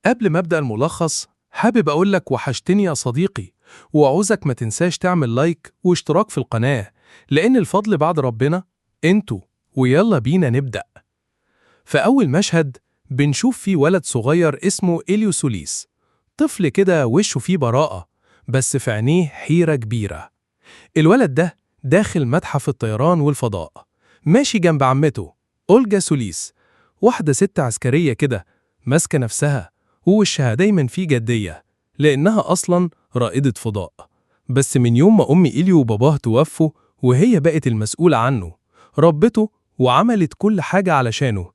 قبل ما أبدأ الملخص، حابب أقولك وحشتني يا صديقي، وأعوزك ما تنساش تعمل لايك واشتراك في القناة، لأن الفضل بعد ربنا انتوا. ويلا بينا نبدأ. في أول مشهد بنشوف فيه ولد صغير اسمه إليوسوليس، طفل كده وشه فيه براءة، بس في عينيه حيرة كبيرة. الولد ده داخل متحف الطيران والفضاء، ماشي جنب عمته أولجا سوليس، واحدة ست عسكرية كده، ماسكة نفسها ووشها دايما فيه جدية، لأنها أصلا رائدة فضاء. بس من يوم ما أم إليو وباباه توفوا وهي بقت المسؤولة عنه، ربته وعملت كل حاجة علشانه.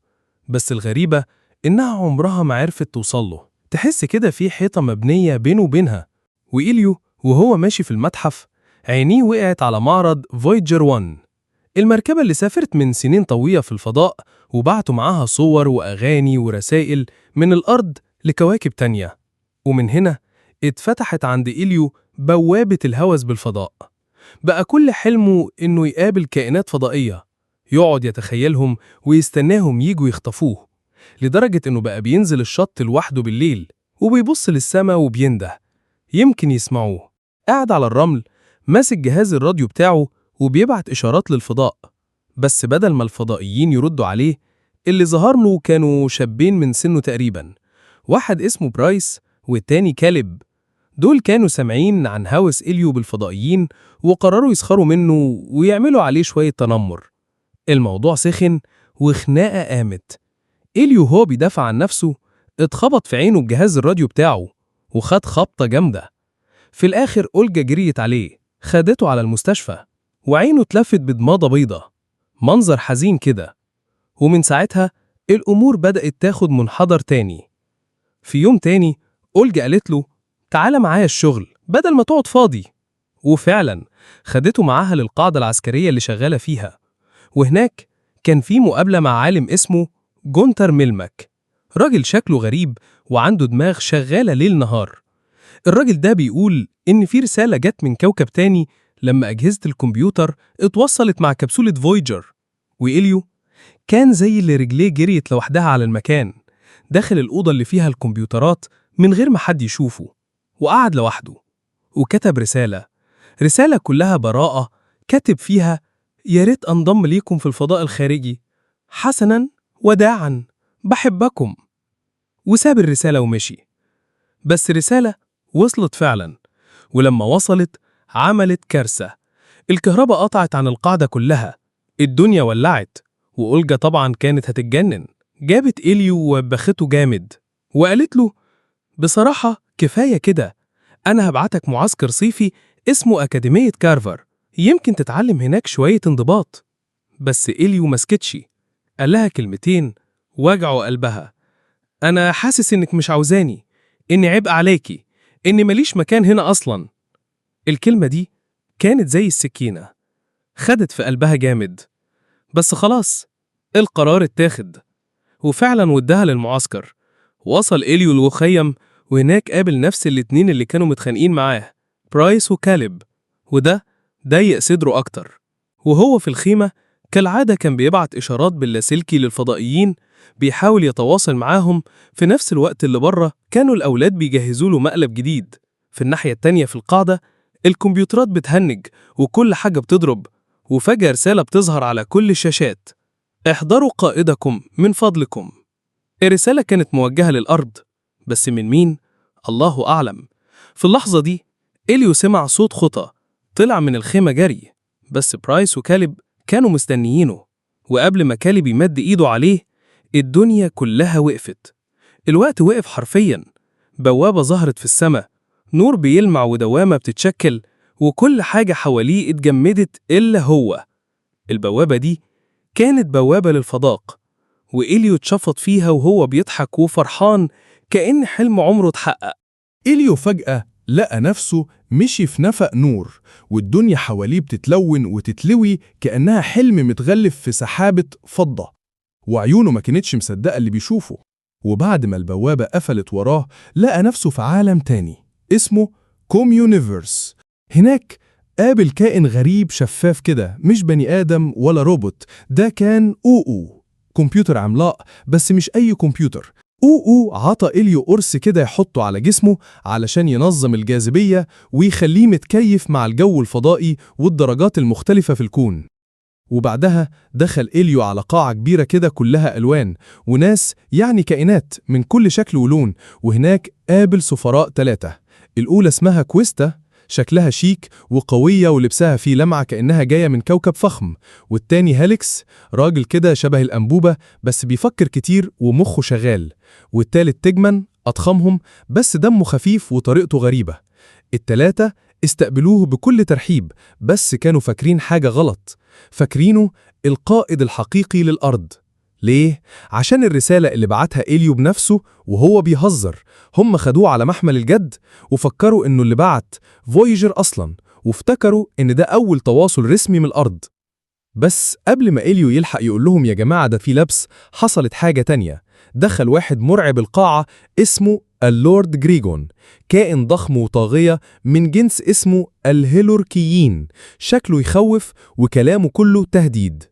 بس الغريبة إنها عمرها ما عرفت توصله، تحس كده في حيطة مبنية بينه وبينها. وإليو وهو ماشي في المتحف عينيه وقعت على معرض فويجر 1، المركبة اللي سافرت من سنين طويلة في الفضاء وبعتوا معاها صور وأغاني ورسائل من الأرض لكواكب تانية. ومن هنا اتفتحت عند إليو بوابة الهوس بالفضاء. بقى كل حلمه إنه يقابل كائنات فضائية، يقعد يتخيلهم ويستناهم يجوا يخطفوه، لدرجة إنه بقى بينزل الشط لوحده بالليل وبيبص للسما وبينده يمكن يسمعوه. قاعد على الرمل ماسك جهاز الراديو بتاعه وبيبعت إشارات للفضاء، بس بدل ما الفضائيين يردوا عليه، اللي ظهر له كانوا شابين من سنه تقريبا، واحد اسمه برايس والتاني كاليب. دول كانوا سامعين عن هوس إليو بالفضائيين وقرروا يسخروا منه ويعملوا عليه شوية تنمر. الموضوع سخن وخناقة قامت. إليو هو بيدافع عن نفسه اتخبط في عينه بجهاز الراديو بتاعه وخد خبطة جامدة. في الآخر أولجا جريت عليه، خدته على المستشفى وعينه اتلفت بضمادة بيضة، منظر حزين كده. ومن ساعتها الأمور بدأت تاخد منحدر تاني. في يوم تاني أولجا قالت له تعالى معايا الشغل بدل ما تقعد فاضي، وفعلا خدته معاها للقاعدة العسكرية اللي شغالة فيها. وهناك كان في مقابلة مع عالم اسمه جونتر ميلمك، راجل شكله غريب وعنده دماغ شغالة ليل نهار. الراجل ده بيقول إن في رسالة جت من كوكب تاني لما أجهزة الكمبيوتر اتوصلت مع كبسولة فويجر. وإليو كان زي اللي رجليه جريت لوحدها على المكان، داخل الأوضة اللي فيها الكمبيوترات من غير ما حد يشوفه، وقعد لوحده وكتب رسالة كلها براءة. كاتب فيها يا ريت أنضم ليكم في الفضاء الخارجي، حسناً وداعاً، بحبكم. وساب الرسالة ومشي. بس الرسالة وصلت فعلاً، ولما وصلت عملت كارثة. الكهرباء قطعت عن القاعدة كلها، الدنيا ولعت، وأولجا طبعاً كانت هتتجنن. جابت إليو ووبخته جامد وقالت له بصراحة كفاية كده، أنا هبعتك معسكر صيفي اسمه أكاديمية كارفر، يمكن تتعلم هناك شوية انضباط. بس إليو مسكتش، قال لها كلمتين وجعوا قلبها. أنا حاسس إنك مش عاوزاني، إني عبء عليكي، إني ماليش مكان هنا أصلاً. الكلمة دي كانت زي السكينة، خدت في قلبها جامد. بس خلاص، القرار اتاخد، وفعلاً ودها للمعسكر. وصل إليو المخيم، وهناك قابل نفس الاتنين اللي كانوا متخانقين معاه، برايس وكاليب، وده ضيق صدره أكتر. وهو في الخيمة كالعادة كان بيبعت إشارات باللاسلكي للفضائيين، بيحاول يتواصل معاهم في نفس الوقت اللي بره كانوا الأولاد بيجهزوا له مقلب جديد. في الناحية التانية في القاعدة الكمبيوترات بتهنج وكل حاجة بتضرب، وفجأة رسالة بتظهر على كل الشاشات: احضروا قائدكم من فضلكم. الرسالة كانت موجهة للأرض، بس من مين؟ الله أعلم. في اللحظة دي إليو سمع صوت خطى طلع من الخيمة جري، بس برايس وكاليب كانوا مستنيينه. وقبل ما كاليب يمد إيده عليه الدنيا كلها وقفت. الوقت وقف حرفياً. بوابة ظهرت في السماء، نور بيلمع ودوامة بتتشكل، وكل حاجة حواليه اتجمدت إلا هو. البوابة دي كانت بوابة للفضاء، وإليو اتشفط فيها وهو بيضحك وفرحان كأن حلم عمره اتحقق. إليو فجأة لقى نفسه مشي في نفق نور، والدنيا حواليه بتتلون وتتلوي كأنها حلم متغلف في سحابة فضة، وعيونه ما كانتش مصدقة اللي بيشوفه. وبعد ما البوابة قفلت وراه لقى نفسه في عالم تاني اسمه كوميونيفرس. هناك قابل كائن غريب شفاف كده، مش بني آدم ولا روبوت، ده كان كمبيوتر عملاق، بس مش أي كمبيوتر، أوقو عطى إليو قرص كده يحطه على جسمه علشان ينظم الجاذبية ويخليه متكيف مع الجو الفضائي والدرجات المختلفة في الكون. وبعدها دخل إليو على قاعة كبيرة كده كلها ألوان وناس، يعني كائنات من كل شكل ولون، وهناك قابل سفراء 3. الأولى اسمها كويستا، شكلها شيك وقوية ولبسها فيه لمعة كأنها جاية من كوكب فخم. والتاني هاليكس، راجل كده شبه الأنبوبة بس بيفكر كتير ومخه شغال. والتالت تجمن، أضخمهم بس دمه خفيف وطريقته غريبة. ال3 استقبلوه بكل ترحيب، بس كانوا فاكرين حاجة غلط، فاكرينه القائد الحقيقي للأرض. ليه؟ عشان الرسالة اللي بعتها إليو بنفسه وهو بيهزر. هم خدوه على محمل الجد وفكروا إنه اللي بعت فويجر أصلاً، وافتكروا إن ده أول تواصل رسمي من الأرض. بس قبل ما إليو يلحق يقول لهم يا جماعة ده في لبس، حصلت حاجة تانية. دخل واحد مرعب القاعة اسمه اللورد جريجون، كائن ضخم وطاغية من جنس اسمه الهيلوركيين، شكله يخوف وكلامه كله تهديد.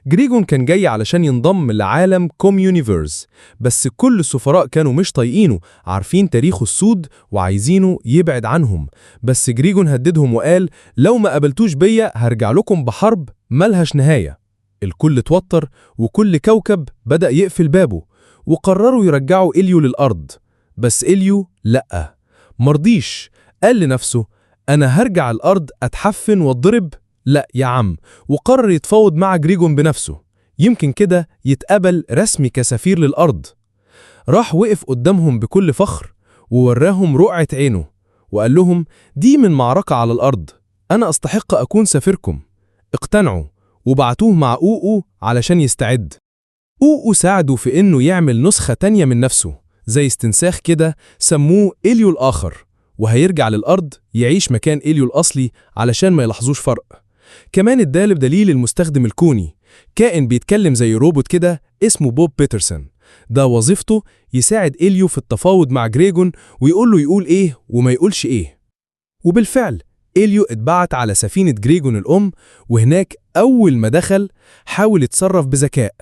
جريجون كان جاي علشان ينضم لعالم كوميونيفيرس، بس كل السفراء كانوا مش طايقينه، عارفين تاريخه السود وعايزينه يبعد عنهم. بس جريجون هددهم وقال لو ما قبلتوش بيا هرجع لكم بحرب ملهاش نهاية. الكل اتوتر وكل كوكب بدأ يقفل بابه، وقرروا يرجعوا إليو للأرض. بس إليو لأ، مرضيش، قال لنفسه أنا هرجع الأرض أتحفن واتضرب؟ لا يا عم، وقرر يتفاوض مع جريجون بنفسه، يمكن كده يتقبل رسمي كسفير للأرض. راح وقف قدامهم بكل فخر ووراهم رقعة عينه وقال لهم دي من معركة على الأرض، أنا أستحق أكون سفيركم، اقتنعوا. وبعتوه مع أوقو علشان يستعد. أوقو ساعده في إنه يعمل نسخة تانية من نفسه زي استنساخ كده، سموه إليو الآخر، وهيرجع للأرض يعيش مكان إليو الأصلي علشان ما يلاحظوش فرق. كمان اداله بدليل المستخدم الكوني، كائن بيتكلم زي روبوت كده اسمه بوب بيترسون. ده وظيفته يساعد إليو في التفاوض مع جريجون ويقول له يقول إيه وما يقولش إيه. وبالفعل إليو اتبعت على سفينة جريجون الأم، وهناك أول ما دخل حاول يتصرف بذكاء،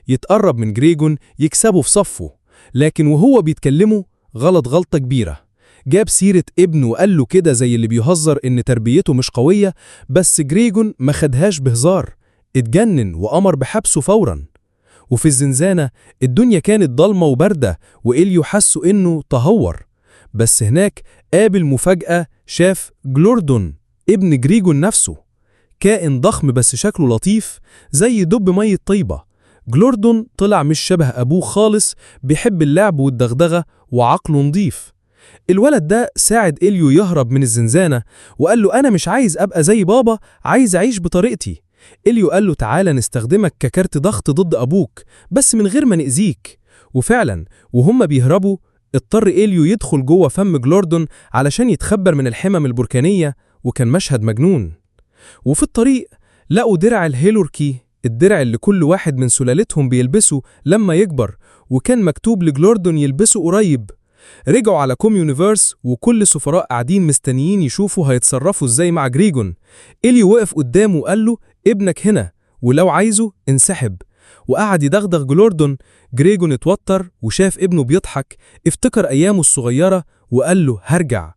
يتقرب من جريجون يكسبه في صفه. لكن وهو بيتكلمه غلط غلطة كبيرة، جاب سيرة ابنه وقال له كده زي اللي بيهزر إن تربيته مش قوية، بس جريجون ما خدهاش بهزار، اتجنن وأمر بحبسه فوراً. وفي الزنزانة الدنيا كانت ضلمة وباردة وإليو حسوا إنه تهور. بس هناك قابل مفاجأة، شاف جلوردون ابن جريجون نفسه، كائن ضخم بس شكله لطيف زي دب مية طيبة. جلوردون طلع مش شبه أبوه خالص، بيحب اللعب والدغدغة وعقله نضيف. الولد ده ساعد إليو يهرب من الزنزانة وقال له أنا مش عايز أبقى زي بابا، عايز أعيش بطريقتي. إليو قال له تعالى نستخدمك ككارت ضغط ضد أبوك بس من غير ما نأذيك. وفعلا وهم بيهربوا اضطر إليو يدخل جوه فم جلوردون علشان يتخبر من الحمم البركانية، وكان مشهد مجنون. وفي الطريق لقوا درع الهيلوركي، الدرع اللي كل واحد من سلالتهم بيلبسه لما يكبر، وكان مكتوب لجلوردون يلبسه قريب. رجعوا على كوميونيفيرس وكل سفراء قاعدين مستنيين يشوفوا هيتصرفوا ازاي مع جريجون. إليو وقف قدامه وقال له ابنك هنا ولو عايزه انسحب، وقعد يدغدغ جلوردون. جريجون اتوتر وشاف ابنه بيضحك، افتكر أيامه الصغيرة وقال له هرجع،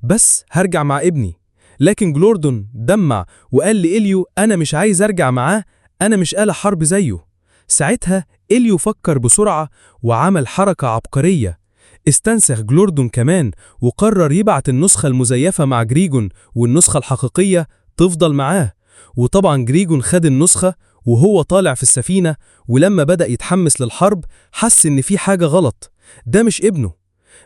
بس هرجع مع ابني. لكن جلوردون دمع وقال لإليو أنا مش عايز أرجع معاه، أنا مش آلة حرب زيه. ساعتها إليو فكر بسرعة وعمل حركة عبقرية، استنسخ جلوردون كمان وقرر يبعت النسخة المزيفة مع جريجون والنسخة الحقيقية تفضل معاه. وطبعا جريجون خد النسخة وهو طالع في السفينة، ولما بدأ يتحمس للحرب حس إن في حاجة غلط، ده مش ابنه.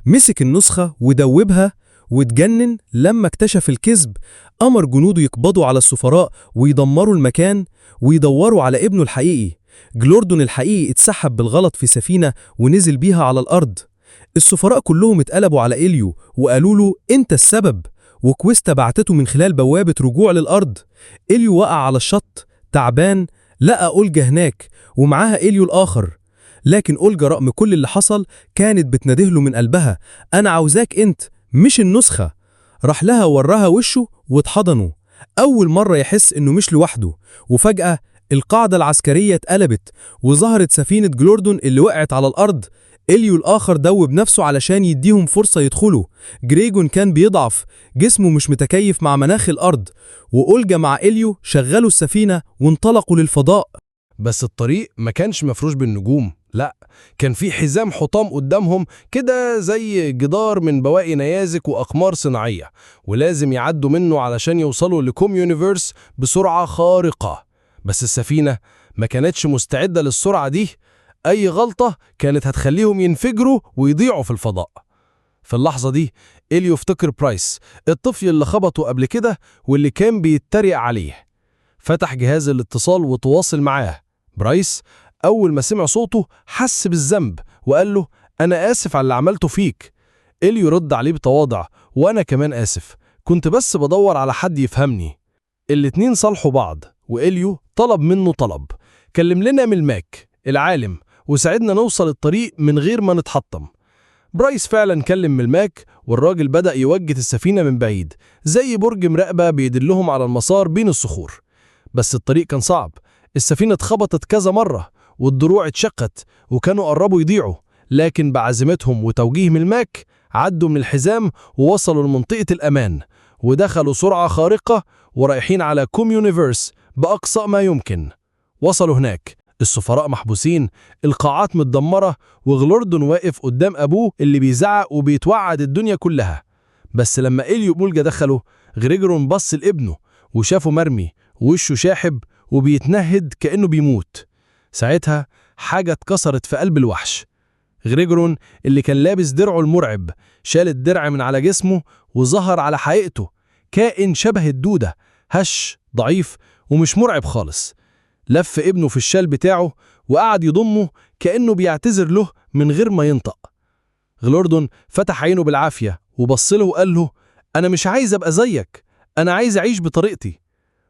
مسك النسخة ودوبها واتجنن لما اكتشف الكذب. أمر جنوده يقبضوا على السفراء ويدمروا المكان ويدوروا على ابنه الحقيقي. جلوردون الحقيقي اتسحب بالغلط في سفينة ونزل بيها على الأرض. السفراء كلهم اتقلبوا على إليو وقالوا له أنت السبب، وكويستا بعتته من خلال بوابة رجوع للأرض. إليو وقع على الشط تعبان، لقى أولجا هناك ومعاها إليو الآخر. لكن أولجا رغم كل اللي حصل كانت بتنادهله من قلبها أنا عاوزاك أنت مش النسخة. راح لها وراها وشه واتحضنوا، أول مرة يحس إنه مش لوحده. وفجأة القاعدة العسكرية اتقلبت وظهرت سفينة جلوردون اللي وقعت على الأرض. إليو الآخر دوب نفسه علشان يديهم فرصة يدخلوا. جريجون كان بيضعف، جسمه مش متكيف مع مناخ الأرض، وأولجا مع إليو شغلوا السفينة وانطلقوا للفضاء. بس الطريق ما كانش مفروش بالنجوم، لا، كان في حزام حطام قدامهم كده زي جدار من بواقي نيازك وأقمار صناعية، ولازم يعدوا منه علشان يوصلوا لكوم يونيفرس بسرعة خارقة. بس السفينة ما كانتش مستعدة للسرعة دي، أي غلطة كانت هتخليهم ينفجروا ويضيعوا في الفضاء. في اللحظة دي إليو افتكر برايس، الطفل اللي خبطه قبل كده واللي كان بيتريق عليه. فتح جهاز الاتصال وتواصل معاه. برايس أول ما سمع صوته حس بالذنب وقال له: أنا آسف على اللي عملته فيك. إليو رد عليه بتواضع: وأنا كمان آسف، كنت بس بدور على حد يفهمني. الاتنين صالحوا بعض، وإليو طلب منه طلب: كلم لنا من الماك العالم وساعدنا نوصل الطريق من غير ما نتحطم. برايس فعلا كلم من الماك، والراجل بدأ يوجه السفينة من بعيد زي برج مراقبة بيدلهم على المسار بين الصخور. بس الطريق كان صعب، السفينة اتخبطت كذا مرة والدروع اتشقت وكانوا قربوا يضيعوا، لكن بعزيمتهم وتوجيه من الماك عدوا من الحزام ووصلوا لمنطقة الأمان، ودخلوا سرعة خارقة ورايحين على كوم يونيفرس بأقصى ما يمكن. وصلوا هناك، السفراء محبوسين، القاعات متدمرة، وغلوردون واقف قدام أبوه اللي بيزعق وبيتوعد الدنيا كلها. بس لما إليو وأولجا دخلوا، غريجورون بص لابنه وشافه مرمي ووشه شاحب وبيتنهد كأنه بيموت. ساعتها حاجة اتكسرت في قلب الوحش. غريجورون اللي كان لابس درعه المرعب شال الدرع من على جسمه وظهر على حقيقته، كائن شبه الدودة، هش ضعيف ومش مرعب خالص. لف ابنه في الشال بتاعه وقعد يضمه كأنه بيعتذر له من غير ما ينطق. غلوردون فتح عينه بالعافية وبصله وقال له: أنا مش عايز أبقى زيك، أنا عايز أعيش بطريقتي.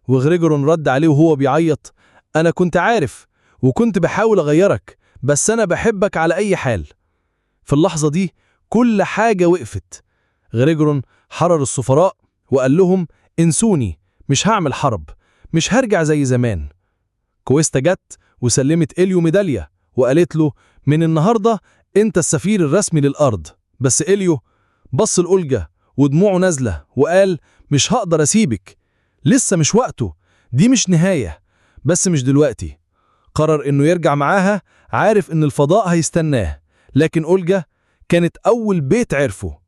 وغريجورون رد عليه وهو بيعيط: أنا كنت عارف وكنت بحاول أغيرك، بس أنا بحبك على أي حال. في اللحظة دي كل حاجة وقفت. غريجورون حرر السفراء وقال لهم: انسوني، مش هعمل حرب، مش هرجع زي زمان. كويستا جت وسلمت إليو ميدالية وقالت له: من النهاردة أنت السفير الرسمي للأرض. بس إليو بص لأولجا ودموعه نازلة وقال: مش هقدر أسيبك، لسه مش وقته، دي مش نهاية، بس مش دلوقتي. قرر إنه يرجع معاها، عارف إن الفضاء هيستناه، لكن أولجا كانت أول بيت عرفه.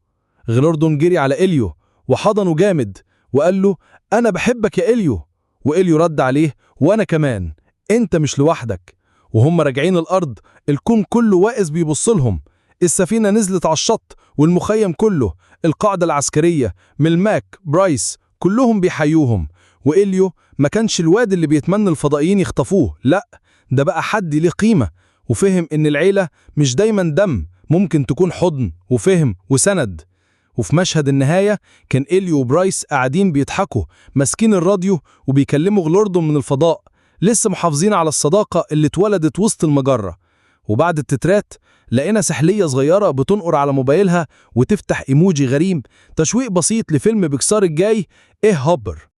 غلوردون جري على إليو وحضنه جامد وقال له: أنا بحبك يا إليو. وإليو رد عليه: وأنا كمان، أنت مش لوحدك. وهم راجعين الأرض، الكون كله واقف بيبصلهم. السفينة نزلت على الشط والمخيم كله، القاعدة العسكرية، ملماك، برايس، كلهم بيحيوهم. وإليو ما كانش الواد اللي بيتمنى الفضائيين يخطفوه، لأ، ده بقى حد ليه قيمة، وفهم إن العيلة مش دايما دم، ممكن تكون حضن وفهم وسند. وفي مشهد النهاية كان إليو وبرايس قاعدين بيضحكوا ماسكين الراديو وبيكلموا غلوردون من الفضاء، لسه محافظين على الصداقة اللي اتولدت وسط المجرة. وبعد التترات لقينا سحلية صغيرة بتنقر على موبايلها وتفتح إيموجي غريب، تشويق بسيط لفيلم بيكسار الجاي، إيه هوبر.